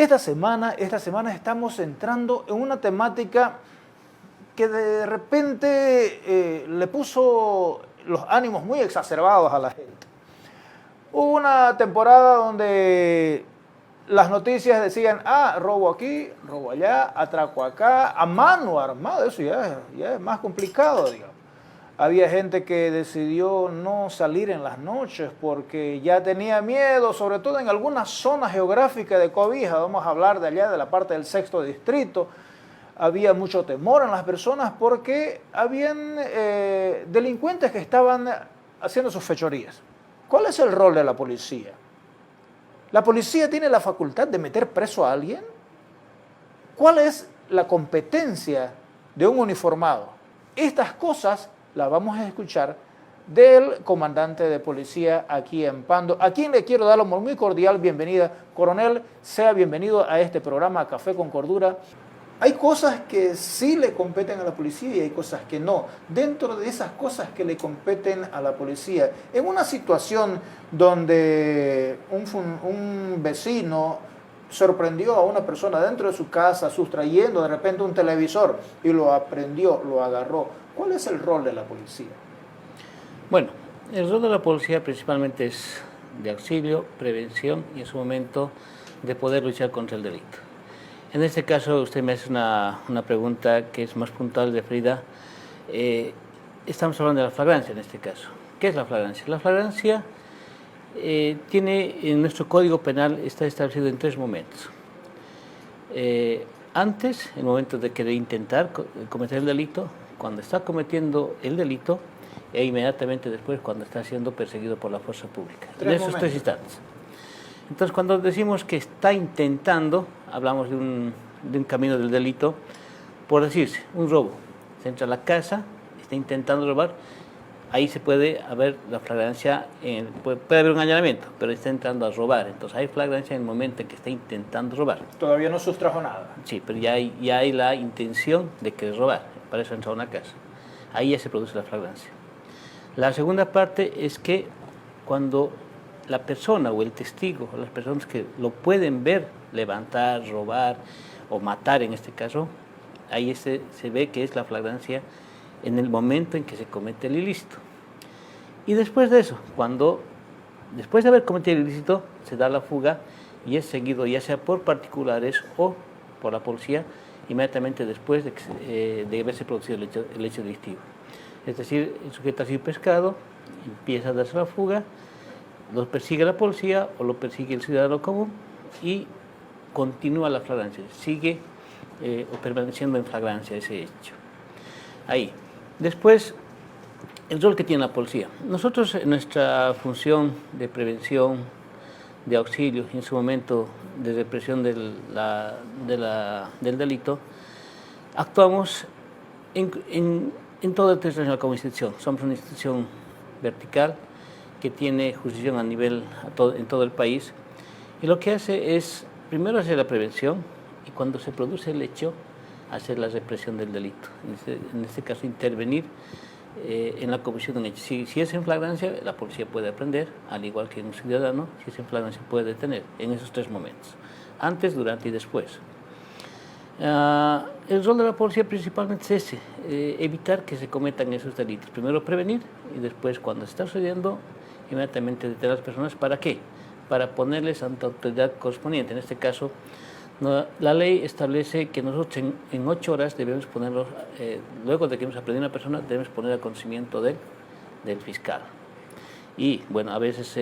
Esta semana estamos entrando en una temática que de repente le puso los ánimos muy exacerbados a la gente. Hubo una temporada donde las noticias decían, robo aquí, robo allá, atraco acá, a mano armada, eso ya es más complicado, digamos. Había gente que decidió no salir en las noches porque ya tenía miedo, sobre todo en algunas zonas geográficas de Cobija, vamos a hablar de allá, de la parte del sexto distrito. Había mucho temor en las personas porque habían delincuentes que estaban haciendo sus fechorías. ¿Cuál es el rol de la policía? ¿La policía tiene la facultad de meter preso a alguien? ¿Cuál es la competencia de un uniformado? Estas cosas las vamos a escuchar del comandante de policía aquí en Pando, a quien le quiero dar la muy cordial bienvenida. Coronel, sea bienvenido a este programa Café con Cordura. Hay cosas que sí le competen a la policía y hay cosas que no. Dentro de esas cosas que le competen a la policía, en una situación donde un vecino sorprendió a una persona dentro de su casa sustrayendo de repente un televisor y lo aprendió, lo agarró, ¿cuál es el rol de la policía? Bueno, el rol de la policía principalmente es de auxilio, prevención y en su momento de poder luchar contra el delito. En este caso, usted me hace una pregunta que es más puntual, referida. Estamos hablando de la flagrancia en este caso. ¿Qué es la flagrancia? La flagrancia tiene en nuestro Código Penal, está establecido en 3 momentos. Antes, el momento de intentar cometer el delito, cuando está cometiendo el delito, e inmediatamente después cuando está siendo perseguido por la fuerza pública. En esos 3 instantes. Entonces, cuando decimos que está intentando, hablamos de un camino del delito, por decirse, un robo. Se entra a la casa, está intentando robar, ahí se puede haber la flagrancia, puede haber un allanamiento, pero está entrando a robar. Entonces, hay flagrancia en el momento en que está intentando robar. Todavía no sustrajo nada. Sí, pero ya hay la intención de querer robar, para eso entra a una casa. Ahí ya se produce la flagrancia. La segunda parte es que cuando la persona o el testigo, o las personas que lo pueden ver levantar, robar o matar en este caso, ahí se ve que es la flagrancia en el momento en que se comete el ilícito. Y después de eso, después de haber cometido el ilícito, se da la fuga y es seguido ya sea por particulares o por la policía inmediatamente después de haberse producido el hecho delictivo. Es decir, el sujeto ha sido pescado, empieza a darse la fuga, lo persigue la policía o lo persigue el ciudadano común y continúa la flagrancia, sigue permaneciendo en flagrancia ese hecho. Ahí. Después, el rol que tiene la policía. Nosotros en nuestra función de prevención, de auxilio y en su momento de represión del delito, actuamos en todo el territorio nacional como institución. Somos una institución vertical que tiene jurisdicción a nivel en todo el país, y lo que hace es primero hacer la prevención y cuando se produce el hecho hacer la represión del delito, en este caso intervenir en la comisión de un hecho. Si es en flagrancia, la policía puede aprender, al igual que un ciudadano. Si es en flagrancia, puede detener en esos 3 momentos, antes, durante y después. El rol de la policía principalmente es ese, evitar que se cometan esos delitos. Primero prevenir y después, cuando está sucediendo, inmediatamente detener a las personas. ¿Para qué? Para ponerles ante la autoridad correspondiente. En este caso, la ley establece que nosotros en 8 horas debemos ponerlos, luego de que hemos aprendido a una persona, debemos poner al conocimiento del fiscal. Y bueno, a veces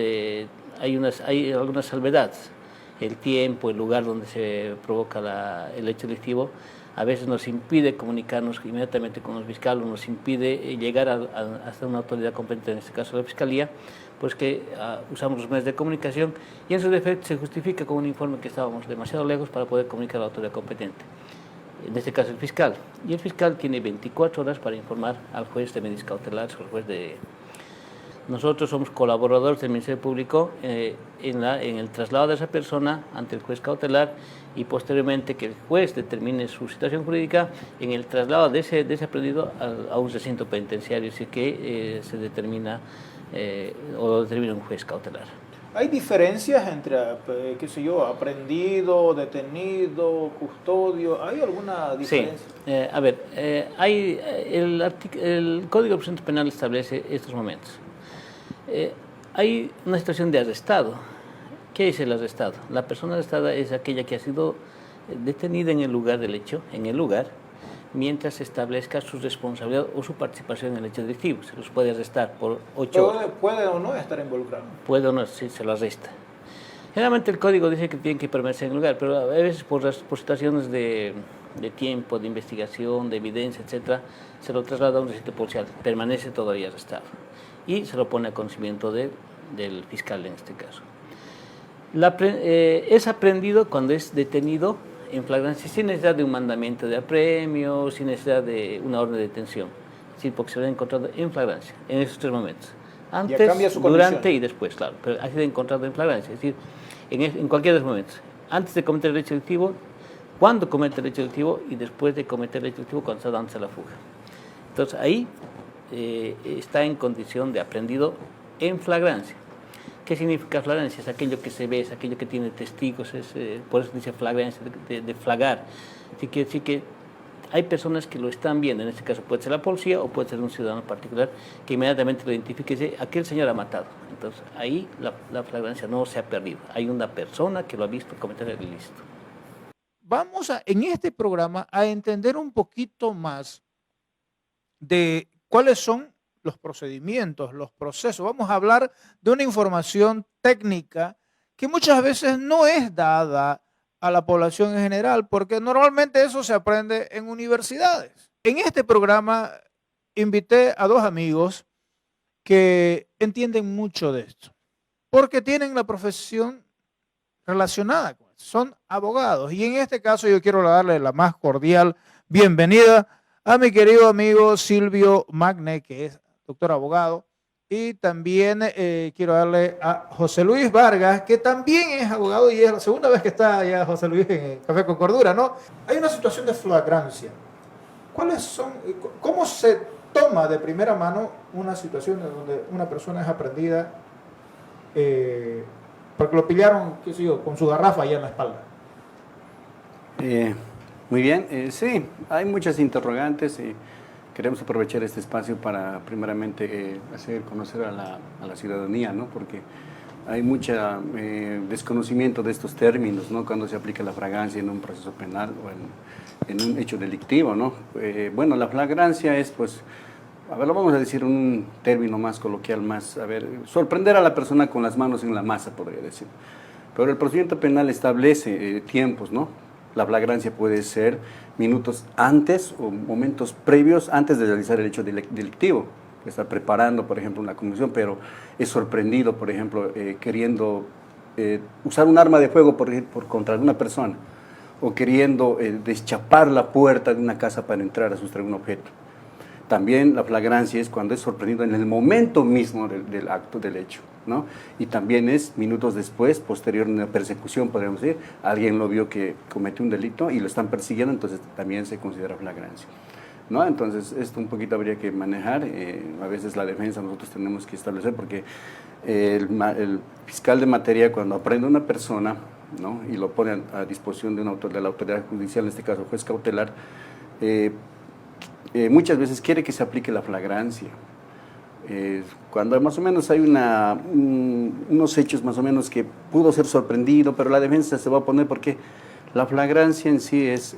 hay algunas salvedades. El tiempo, el lugar donde se provoca el hecho delictivo, a veces nos impide comunicarnos inmediatamente con los fiscales, nos impide llegar hasta una autoridad competente, en este caso la Fiscalía, pues que usamos los medios de comunicación y en su defecto se justifica con un informe que estábamos demasiado lejos para poder comunicar a la autoridad competente, en este caso el fiscal. Y el fiscal tiene 24 horas para informar al juez de medidas cautelares, al juez de... Nosotros somos colaboradores del Ministerio Público en el traslado de esa persona ante el juez cautelar y posteriormente que el juez determine su situación jurídica en el traslado de ese aprendido a un recinto penitenciario, así que se determina o lo determina un juez cautelar. ¿Hay diferencias entre, qué sé yo, aprendido, detenido, custodio? ¿Hay alguna diferencia? Sí, el Código de Procedimiento Penal establece estos momentos. Hay una situación de arrestado. ¿Qué es el arrestado? La persona arrestada es aquella que ha sido detenida en el lugar del hecho, mientras se establezca su responsabilidad o su participación en el hecho delictivo. Se los puede arrestar por 8 horas. ¿Puede o no estar involucrado? Puede o no, sí, se lo arresta. Generalmente el código dice que tienen que permanecer en el lugar, pero a veces por situaciones de tiempo, de investigación, de evidencia, etcétera, se lo traslada a un recinto policial, permanece todavía arrestado y se lo pone a conocimiento del fiscal en este caso. Es aprehendido cuando es detenido en flagrancia, sin necesidad de un mandamiento de apremio, sin necesidad de una orden de detención, sí, porque se lo ha encontrado en flagrancia, en esos 3 momentos. Antes, durante y después, claro, pero ha sido encontrado en flagrancia, es decir, en cualquier de los momentos. Antes de cometer el hecho delictivo, cuando comete el hecho delictivo y después de cometer el hecho delictivo cuando está dándose la fuga. Entonces ahí está en condición de aprehendido en flagrancia. ¿Qué significa flagrancia? Es aquello que se ve, es aquello que tiene testigos, por eso dice flagrancia, de flagar. Así que decir que hay personas que lo están viendo, en este caso puede ser la policía o puede ser un ciudadano particular que inmediatamente lo identifique y dice, aquel señor ha matado. Entonces ahí la flagrancia no se ha perdido, hay una persona que lo ha visto cometer el ilícito. Vamos en este programa a entender un poquito más de cuáles son los procedimientos, los procesos. Vamos a hablar de una información técnica que muchas veces no es dada a la población en general, porque normalmente eso se aprende en universidades. En este programa invité a 2 amigos que entienden mucho de esto, porque tienen la profesión relacionada con eso, son abogados. Y en este caso yo quiero darle la más cordial bienvenida a mi querido amigo Silvio Magne, que es doctor abogado, y también quiero darle a José Luis Vargas, que también es abogado y es la segunda vez que está ya José Luis en Café con Cordura, ¿no? Hay una situación de flagrancia. ¿Cómo se toma de primera mano una situación en donde una persona es aprehendida porque lo pillaron, qué sé yo, con su garrafa allá en la espalda? Muy bien, sí, hay muchas interrogantes y queremos aprovechar este espacio para primeramente hacer conocer a la ciudadanía, ¿no? Porque hay mucho desconocimiento de estos términos, ¿no? Cuando se aplica la flagrancia en un proceso penal o en un hecho delictivo, ¿no? Bueno, la flagrancia es, pues, a ver, lo vamos a decir un término más coloquial, más, a ver, sorprender a la persona con las manos en la masa, podría decir. Pero el procedimiento penal establece tiempos, ¿no? La flagrancia puede ser minutos antes o momentos previos antes de realizar el hecho delictivo. Estar preparando, por ejemplo, una comisión, pero es sorprendido, por ejemplo, queriendo usar un arma de fuego contra alguna persona o queriendo deschapar la puerta de una casa para entrar a sustraer un objeto. También la flagrancia es cuando es sorprendido en el momento mismo del acto, del hecho, ¿no? Y también es minutos después, posterior a una persecución, podríamos decir, alguien lo vio que cometió un delito y lo están persiguiendo, entonces también se considera flagrancia, ¿no? Entonces esto un poquito habría que manejar, a veces la defensa nosotros tenemos que establecer, porque el fiscal de materia cuando aprende a una persona, ¿no? Y lo pone a disposición de la autoridad judicial, en este caso juez cautelar, muchas veces quiere que se aplique la flagrancia. Cuando más o menos hay unos hechos más o menos que pudo ser sorprendido, pero la defensa se va a poner porque la flagrancia en sí es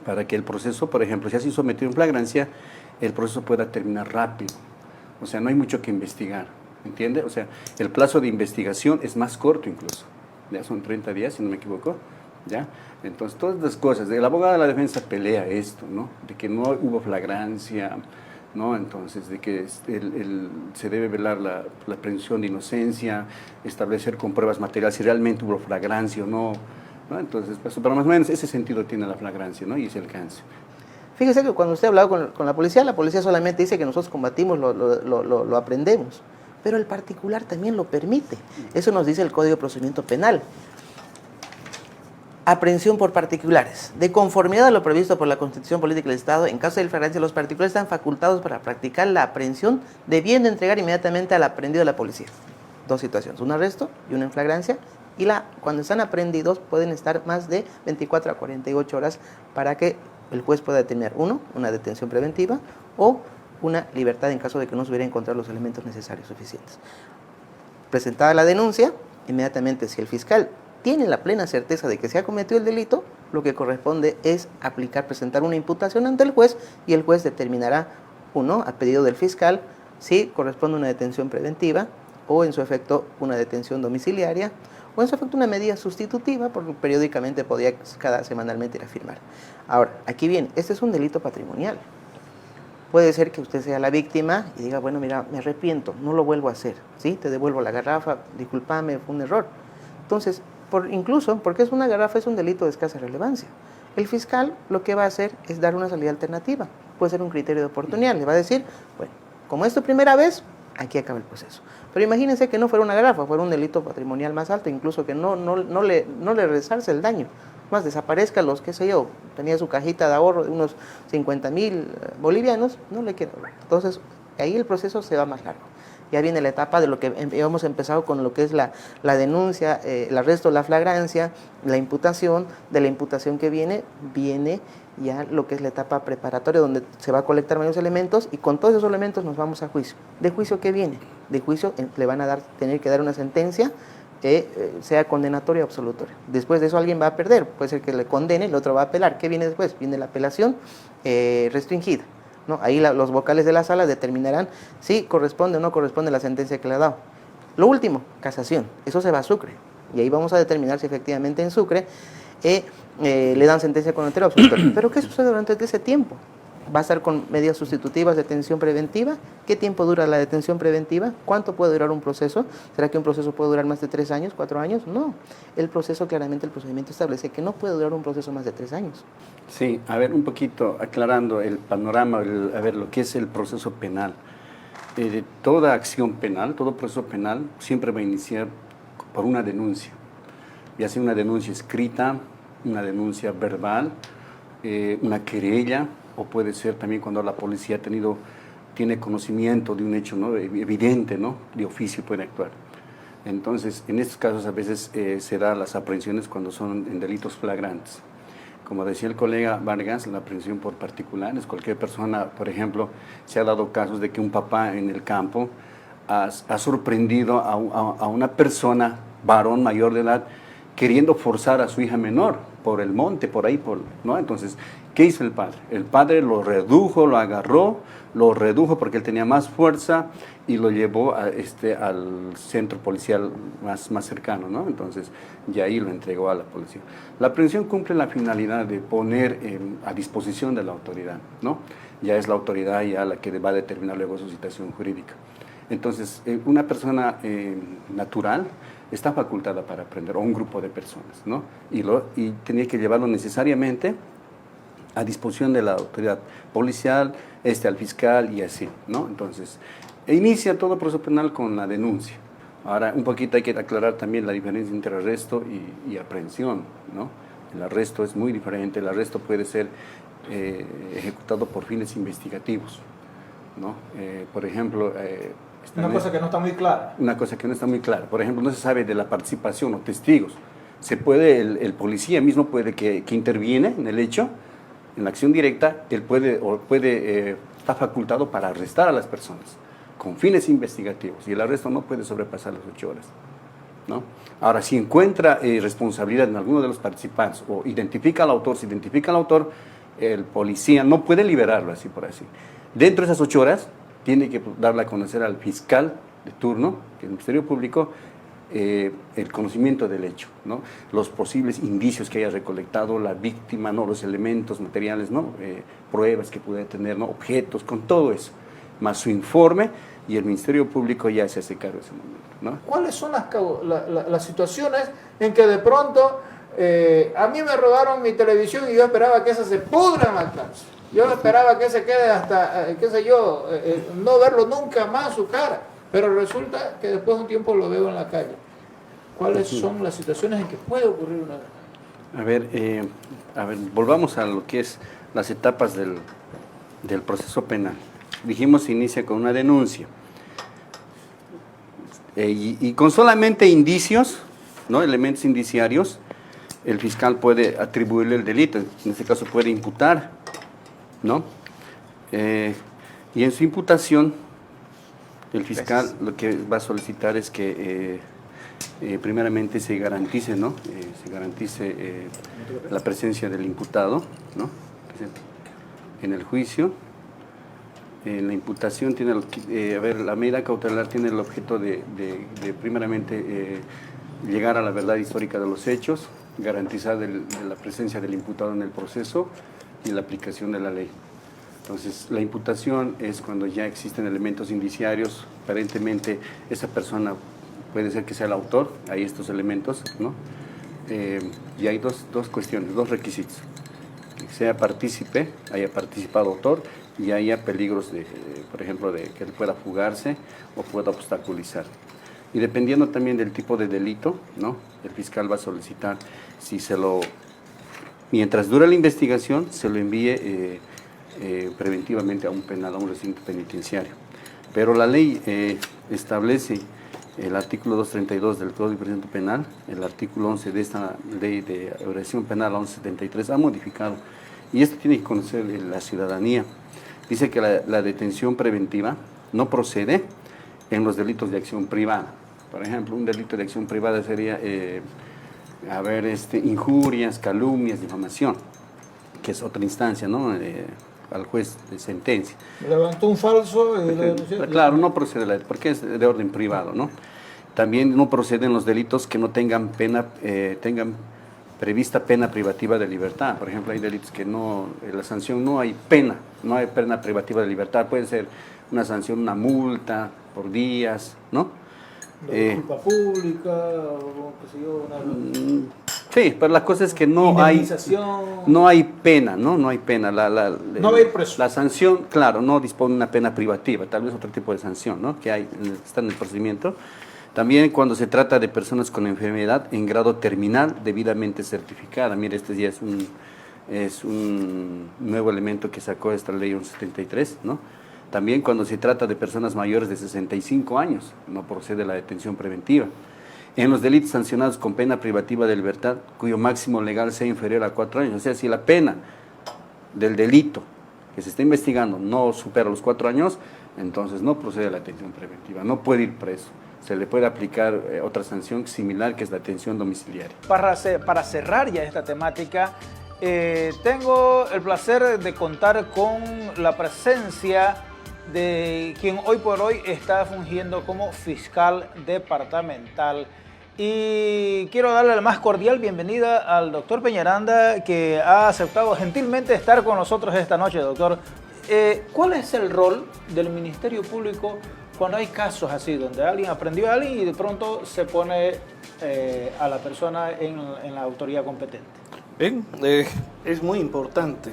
para que el proceso, por ejemplo, si ha sido sometido en flagrancia, el proceso pueda terminar rápido. O sea, no hay mucho que investigar, ¿entiende? O sea, el plazo de investigación es más corto incluso, ya son 30 días, si no me equivoco. ¿Ya? Entonces, todas las cosas, el abogado de la defensa pelea esto, ¿no? De que no hubo flagrancia, ¿no? Entonces, de que se debe velar la presunción de inocencia, establecer con pruebas materiales si realmente hubo flagrancia o no, ¿no? Entonces, pero más o menos ese sentido tiene la flagrancia, ¿no? Y ese alcance. Fíjese que cuando usted ha hablado con la policía solamente dice que nosotros combatimos, lo aprendemos, pero el particular también lo permite. Eso nos dice el Código de Procedimiento Penal. Aprehensión por particulares. De conformidad a lo previsto por la Constitución Política del Estado, en caso de flagrancia, los particulares están facultados para practicar la aprehensión, debiendo entregar inmediatamente al aprehendido a la policía. dos situaciones, un arresto y una en flagrancia, y cuando están aprehendidos pueden estar más de 24 a 48 horas para que el juez pueda determinar, uno, una detención preventiva o una libertad en caso de que no se hubiera encontrado los elementos necesarios suficientes. Presentada la denuncia, inmediatamente si el fiscal tiene la plena certeza de que se ha cometido el delito, lo que corresponde es presentar una imputación ante el juez y el juez determinará, uno, a pedido del fiscal, si corresponde una detención preventiva o en su efecto una detención domiciliaria o en su efecto una medida sustitutiva, porque periódicamente podía semanalmente ir a firmar. Ahora, aquí viene, este es un delito patrimonial. Puede ser que usted sea la víctima y diga, bueno, mira, me arrepiento, no lo vuelvo a hacer, ¿sí? Te devuelvo la garrafa, discúlpame, fue un error. Entonces, incluso porque es una garrafa, es un delito de escasa relevancia. El fiscal lo que va a hacer es dar una salida alternativa. Puede ser un criterio de oportunidad. Le va a decir, bueno, como es tu primera vez, aquí acaba el proceso. Pero imagínense que no fuera una garrafa, fuera un delito patrimonial más alto, incluso que no le resarce el daño. Más desaparezca los, qué sé yo, tenía su cajita de ahorro de unos 50.000 bolivianos, no le quiero hablar. Entonces, ahí el proceso se va más largo. Ya viene la etapa de lo que hemos empezado con lo que es la denuncia, el arresto, la flagrancia, la imputación. De la imputación que viene ya lo que es la etapa preparatoria, donde se va a colectar varios elementos y con todos esos elementos nos vamos a juicio. ¿De juicio qué viene? De juicio le van a tener que dar una sentencia que sea condenatoria o absolutoria. Después de eso alguien va a perder, puede ser que le condene, el otro va a apelar. ¿Qué viene después? Viene la apelación restringida, ¿no? Ahí los vocales de la sala determinarán si corresponde o no corresponde la sentencia que le ha dado. Lo último, casación. Eso se va a Sucre. Y ahí vamos a determinar si efectivamente en Sucre le dan sentencia condenatoria o absolutoria. Pero ¿qué sucede durante ese tiempo? ¿Va a estar con medidas sustitutivas de detención preventiva? ¿Qué tiempo dura la detención preventiva? ¿Cuánto puede durar un proceso? ¿Será que un proceso puede durar más de 3 años, 4 años? No. El proceso, claramente el procedimiento establece que no puede durar un proceso más de 3 años. Sí, a ver, un poquito aclarando el panorama, a ver, lo que es el proceso penal. Toda acción penal, todo proceso penal siempre va a iniciar por una denuncia, ya sea una denuncia escrita, una denuncia verbal, una querella, o puede ser también cuando la policía tiene conocimiento de un hecho, ¿no?, evidente, ¿no?, de oficio puede actuar. Entonces, en estos casos a veces se dan las aprehensiones cuando son en delitos flagrantes. Como decía el colega Vargas, la aprehensión por particulares, cualquier persona, por ejemplo, se ha dado casos de que un papá en el campo ha sorprendido a una persona, varón mayor de edad, queriendo forzar a su hija menor por el monte, por ahí, ¿no? Entonces, ¿qué hizo el padre? El padre lo redujo, lo agarró, lo redujo porque él tenía más fuerza y lo llevó al centro policial más cercano, ¿no? Entonces, y ahí lo entregó a la policía. La aprehensión cumple la finalidad de poner a disposición de la autoridad, ¿no? Ya es la autoridad ya la que va a determinar luego su situación jurídica. Entonces, una persona natural está facultada para aprender, o un grupo de personas, ¿no? Y tenía que llevarlo necesariamente a disposición de la autoridad policial, al fiscal y así, ¿no? Entonces, inicia todo proceso penal con la denuncia. Ahora, un poquito hay que aclarar también la diferencia entre arresto y aprehensión, ¿no? El arresto es muy diferente, el arresto puede ser ejecutado por fines investigativos, ¿no? Por ejemplo... una cosa que no está muy clara. Una cosa que no está muy clara. Por ejemplo, no se sabe de la participación o testigos. El policía mismo puede que interviene en el hecho, en la acción directa, él está facultado para arrestar a las personas con fines investigativos y el arresto no puede sobrepasar las 8 horas, ¿no? Ahora, si encuentra responsabilidad en alguno de los participantes o se identifica al autor, el policía no puede liberarlo así por así. Dentro de esas 8 horas, tiene que darle a conocer al fiscal de turno, que es el Ministerio Público, el conocimiento del hecho, ¿no? Los posibles indicios que haya recolectado la víctima, ¿no? Los elementos materiales, ¿no? Pruebas que pudiera tener, ¿no? Objetos, con todo eso, más su informe, y el Ministerio Público ya se hace cargo de ese momento, ¿no? ¿Cuáles son las situaciones en que de pronto a mí me robaron mi televisión y yo esperaba que esa se pudra en la cárcel? Yo esperaba que se quede hasta, qué sé yo, no verlo nunca más su cara, pero resulta que después de un tiempo lo veo en la calle. ¿Cuáles son las situaciones en que puede ocurrir una? A ver, volvamos a lo que es las etapas del proceso penal. Dijimos, se inicia con una denuncia. Y con solamente indicios, ¿no? Elementos indiciarios, el fiscal puede atribuirle el delito, en este caso puede imputar, ¿no? Y en su imputación, el fiscal lo que va a solicitar es que primeramente se garantice, ¿no? Se garantice la presencia del imputado, ¿no? En el juicio. La imputación tiene, la medida cautelar tiene el objeto de primeramente llegar a la verdad histórica de los hechos, garantizar de la presencia del imputado en el proceso y la aplicación de la ley. Entonces, la imputación es cuando ya existen elementos indiciarios, aparentemente esa persona puede ser que sea el autor, hay estos elementos, ¿no? Y hay dos cuestiones, dos requisitos, que sea partícipe, haya participado autor, y haya peligros, por ejemplo, de que él pueda fugarse o pueda obstaculizar. Y dependiendo también del tipo de delito, ¿no? El fiscal va a solicitar, mientras dura la investigación, se lo envíe preventivamente a un penal, a un recinto penitenciario. Pero la ley establece, el artículo 232 del Código de Procedimiento Penal, el artículo 11 de esta ley de evaluación penal 1173 ha modificado, y esto tiene que conocer la ciudadanía. Dice que la detención preventiva no procede en los delitos de acción privada. Por ejemplo, un delito de acción privada sería injurias, calumnias, difamación, que es otra instancia, ¿no? Al juez de sentencia. Levantó un falso y lo denunció. Claro, no procede, porque es de orden privado, ¿no? También no proceden los delitos que no tengan tengan prevista pena privativa de libertad. Por ejemplo, hay delitos que la sanción no hay pena privativa de libertad. Puede ser una sanción, una multa por días, ¿no? Culpa pública, o qué sé yo, sí, pero la cosa es que no hay pena, ¿no? No hay pena. No hay preso. La sanción, claro, no dispone de una pena privativa, tal vez otro tipo de sanción, ¿no? Que está en el procedimiento. También cuando se trata de personas con enfermedad en grado terminal debidamente certificada. Mire, este ya es un nuevo elemento que sacó esta ley 173, ¿no? También cuando se trata de personas mayores de 65 años, no procede la detención preventiva. En los delitos sancionados con pena privativa de libertad, cuyo máximo legal sea inferior a 4 años. O sea, si la pena del delito que se está investigando no supera los 4 años, entonces no procede la detención preventiva, no puede ir preso. Se le puede aplicar otra sanción similar, que es la detención domiciliaria. Para cerrar ya esta temática, tengo el placer de contar con la presencia de quien hoy por hoy está fungiendo como fiscal departamental. Y quiero darle la más cordial bienvenida al doctor Peñaranda, que ha aceptado gentilmente estar con nosotros esta noche, doctor. ¿Cuál es el rol del Ministerio Público cuando hay casos así, donde alguien aprendió a alguien y de pronto se pone a la persona en la autoridad competente? Bien, es muy importante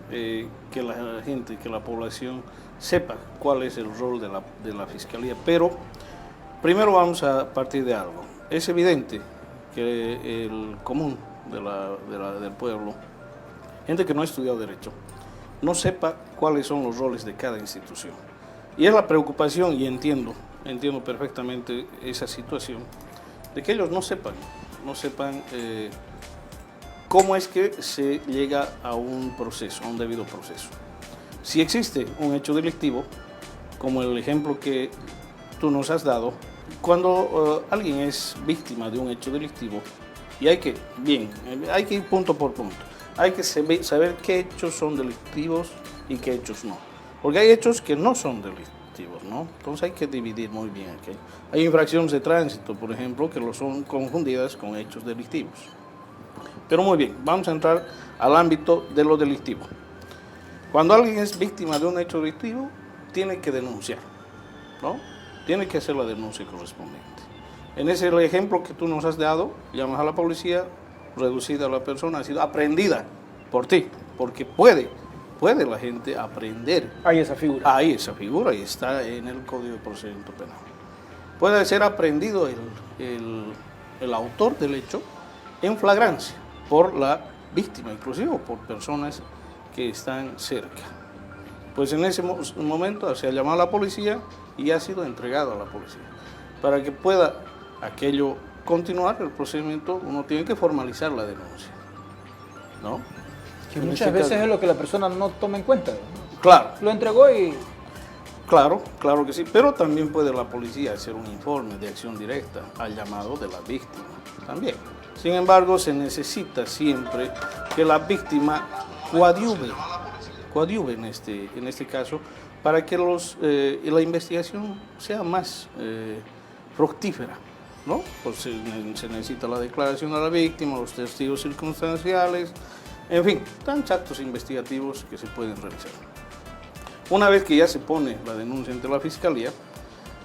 que la gente, que la población sepa cuál es el rol de la Fiscalía, pero primero vamos a partir de algo. Es evidente que el común del pueblo, gente que no ha estudiado Derecho, no sepa cuáles son los roles de cada institución. Y es la preocupación, y entiendo perfectamente esa situación, de que ellos no sepan cómo es que se llega a un proceso, a un debido proceso. Si existe un hecho delictivo, como el ejemplo que tú nos has dado, cuando alguien es víctima de un hecho delictivo, y hay que ir punto por punto, hay que saber qué hechos son delictivos y qué hechos no. Porque hay hechos que no son delictivos, ¿no? Entonces hay que dividir muy bien aquello. Hay infracciones de tránsito, por ejemplo, que lo son confundidas con hechos delictivos. Pero muy bien, vamos a entrar al ámbito de lo delictivo. Cuando alguien es víctima de un hecho delictivo, tiene que denunciar, ¿no? Tiene que hacer la denuncia correspondiente. En ese ejemplo que tú nos has dado, llamas a la policía, reducida la persona, ha sido aprendida por ti, porque puede la gente aprender. Hay esa figura. Hay esa figura y está en el Código de Procedimiento Penal. Puede ser aprendido el autor del hecho en flagrancia por la víctima, inclusive por personas que están cerca. Pues en ese momento se ha llamado a la policía y ha sido entregado a la policía. para que pueda aquello continuar el procedimiento, uno tiene que formalizar la denuncia, ¿no? Que En muchas este veces caso- es lo que la persona no toma en cuenta. Claro, Lo entregó y claro, claro que sí, pero también puede la policía hacer un informe de acción directa al llamado de la víctima, también. Sin embargo, se necesita siempre que la víctima coadyuve en este caso para que la investigación sea más fructífera, ¿no? Pues se necesita la declaración de la víctima, los testigos circunstanciales, en fin, tantos actos investigativos que se pueden realizar. Una vez que ya se pone la denuncia ante la fiscalía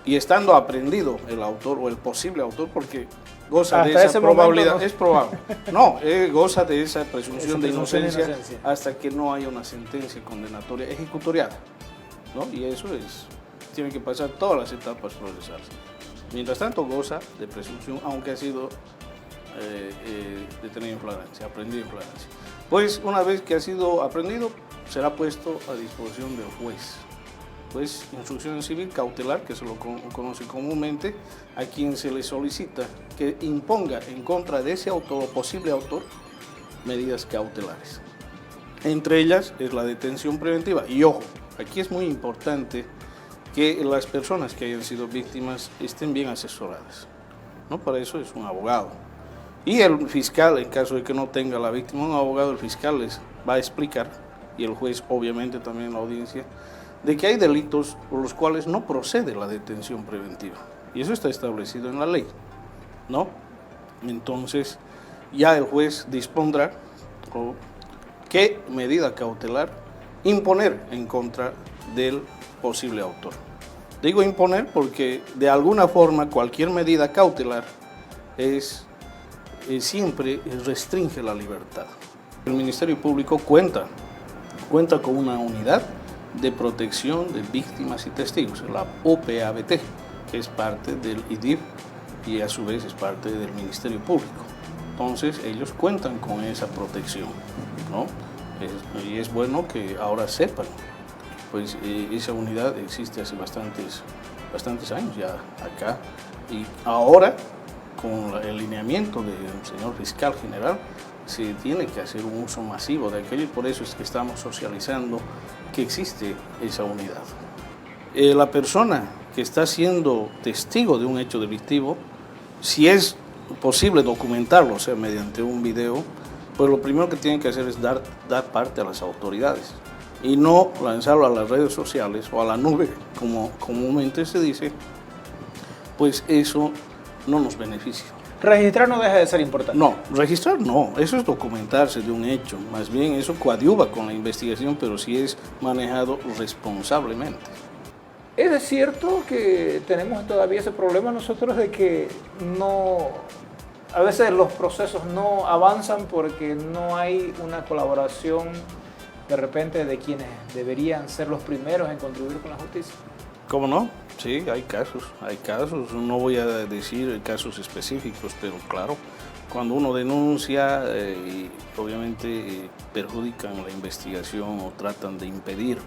y estando aprendido el autor o el posible autor, porque goza de Hasta esa ese momento probabilidad, no. es probable, no, goza de esa presunción de presunción de inocencia inocencia. hasta que no haya una sentencia condenatoria ejecutoriada, ¿no? Y eso tiene que pasar todas las etapas procesales. Mientras tanto goza de presunción, aunque ha sido detenido en flagrancia, aprendido en flagrancia. Pues una vez que ha sido aprendido, será puesto a disposición del juez. Pues instrucción civil cautelar, que se lo conoce comúnmente, a quien se le solicita que imponga en contra de ese autor o posible autor medidas cautelares. Entre ellas es la detención preventiva. Y ojo, aquí es muy importante que las personas que hayan sido víctimas estén bien asesoradas, ¿no? Para eso es un abogado. Y el fiscal, en caso de que no tenga la víctima un abogado, el fiscal les va a explicar, y el juez obviamente también en la audiencia, de que hay delitos por los cuales no procede la detención preventiva. Y eso está establecido en la ley, ¿no? Entonces, ya el juez dispondrá qué medida cautelar imponer en contra del posible autor. Digo imponer porque de alguna forma cualquier medida cautelar siempre restringe la libertad. El Ministerio Público cuenta con una unidad de protección de víctimas y testigos, la OPABT, que es parte del IDIF y a su vez es parte del Ministerio Público. Entonces ellos cuentan con esa protección, ¿no? Y es bueno que ahora sepan, pues esa unidad existe hace bastantes años ya acá, y ahora con el lineamiento del señor fiscal general se tiene que hacer un uso masivo de aquello, y por eso es que estamos socializando que existe esa unidad. La persona que está siendo testigo de un hecho delictivo, si es posible documentarlo, o sea, mediante un video, pues lo primero que tienen que hacer es dar parte a las autoridades y no lanzarlo a las redes sociales o a la nube, como comúnmente se dice, pues eso no nos beneficia. registrar no deja de ser importante. No, registrar no, eso es documentarse de un hecho, más bien eso coadyuva con la investigación, pero sí es manejado responsablemente. Es cierto que tenemos todavía ese problema nosotros de que a veces los procesos no avanzan porque no hay una colaboración de repente de quienes deberían ser los primeros en contribuir con la justicia. ¿Cómo no? Sí, hay casos, no voy a decir casos específicos, pero claro, cuando uno denuncia y obviamente perjudican la investigación o tratan de impedir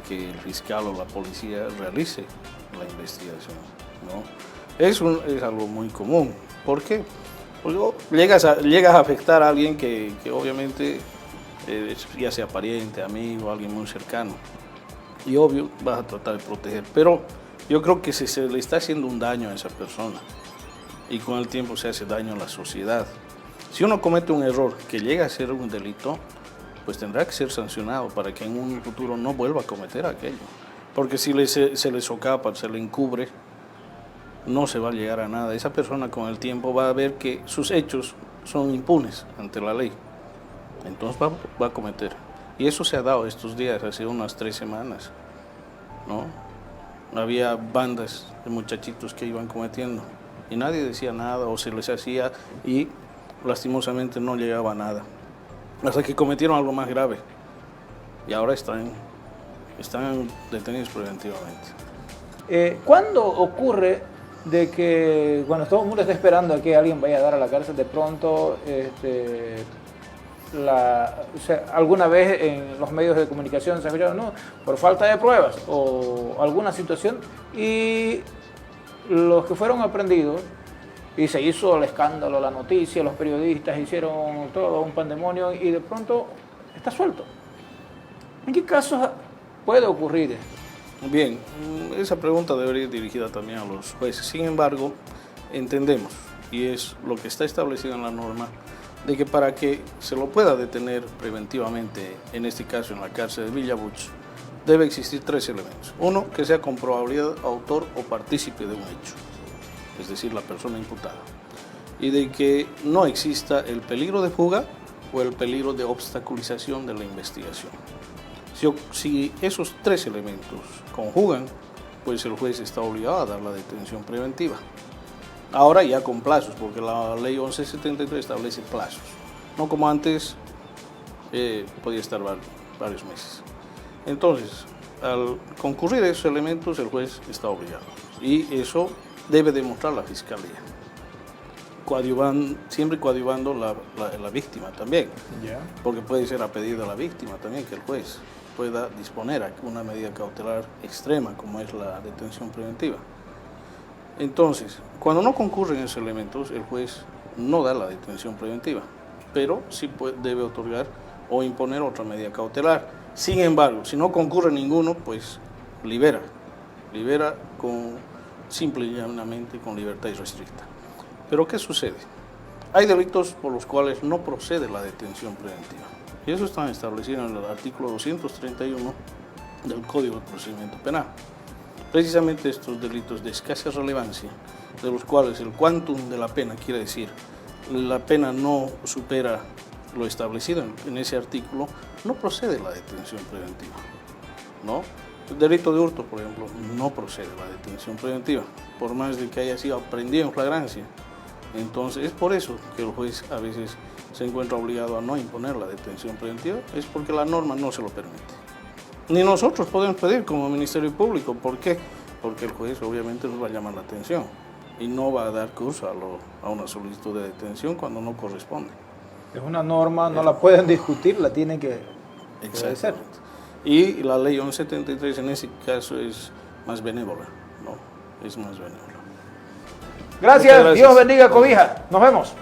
que el fiscal o la policía realice la investigación, ¿no? Es algo muy común. ¿Por qué? Porque llegas a afectar a alguien que obviamente ya sea pariente, amigo, alguien muy cercano. Y obvio, vas a tratar de proteger. Pero yo creo que se le está haciendo un daño a esa persona. Y con el tiempo se hace daño a la sociedad. Si uno comete un error que llega a ser un delito, pues tendrá que ser sancionado para que en un futuro no vuelva a cometer aquello. Porque si se le socapa, se le encubre, no se va a llegar a nada. Esa persona con el tiempo va a ver que sus hechos son impunes ante la ley. Entonces va a cometer. Y eso se ha dado estos días, hace unas 3 semanas, ¿no? Había bandas de muchachitos que iban cometiendo y nadie decía nada o se les hacía y lastimosamente no llegaba a nada. Hasta que cometieron algo más grave y ahora están detenidos preventivamente. ¿Cuándo ocurre de que, bueno, todo el mundo está esperando a que alguien vaya a dar a la cárcel, de pronto, o sea, alguna vez en los medios de comunicación se ha escuchado, no, por falta de pruebas o alguna situación, y los que fueron aprendidos, y se hizo el escándalo, la noticia, los periodistas hicieron todo un pandemonio y de pronto está suelto. ¿En qué casos puede ocurrir esto? Bien, esa pregunta debería ir dirigida también a los jueces. Sin embargo, entendemos, y es lo que está establecido en la norma, de que para que se lo pueda detener preventivamente, en este caso en la cárcel de Villabuch, debe existir 3 elementos. Uno, que sea con probabilidad autor o partícipe de un hecho, es decir, la persona imputada. Y de que no exista el peligro de fuga o el peligro de obstaculización de la investigación. Si esos 3 elementos conjugan, pues el juez está obligado a dar la detención preventiva. Ahora ya con plazos, porque la ley 1173 establece plazos. No como antes, podía estar varios meses. Entonces, al concurrir esos elementos, el juez está obligado. Y eso debe demostrar la fiscalía, siempre coadyuvando la víctima también. Porque puede ser a pedido de la víctima también que el juez pueda disponer a una medida cautelar extrema como es la detención preventiva. Entonces, cuando no concurren esos elementos, el juez no da la detención preventiva, pero sí debe otorgar o imponer otra medida cautelar. Sin embargo, si no concurre ninguno, pues libera simple y llanamente con libertad irrestricta. Pero ¿qué sucede? Hay delitos por los cuales no procede la detención preventiva. Y eso está establecido en el artículo 231 del Código de Procedimiento Penal. Precisamente estos delitos de escasa relevancia, de los cuales el quantum de la pena, quiere decir, la pena no supera lo establecido en ese artículo, no procede la detención preventiva, ¿no? El delito de hurto, por ejemplo, no procede la detención preventiva, por más de que haya sido aprehendido en flagrancia. Entonces, es por eso que el juez a veces se encuentra obligado a no imponer la detención preventiva, es porque la norma no se lo permite. Ni nosotros podemos pedir como Ministerio Público. ¿Por qué? Porque el juez obviamente nos va a llamar la atención y no va a dar curso a una solicitud de detención cuando no corresponde. Es una norma, no la pueden discutir, la tienen que obedecer. Y la ley 1173 en ese caso es más benévola, ¿no? Es más benévola. Gracias, Dios bendiga, cobija. Nos vemos.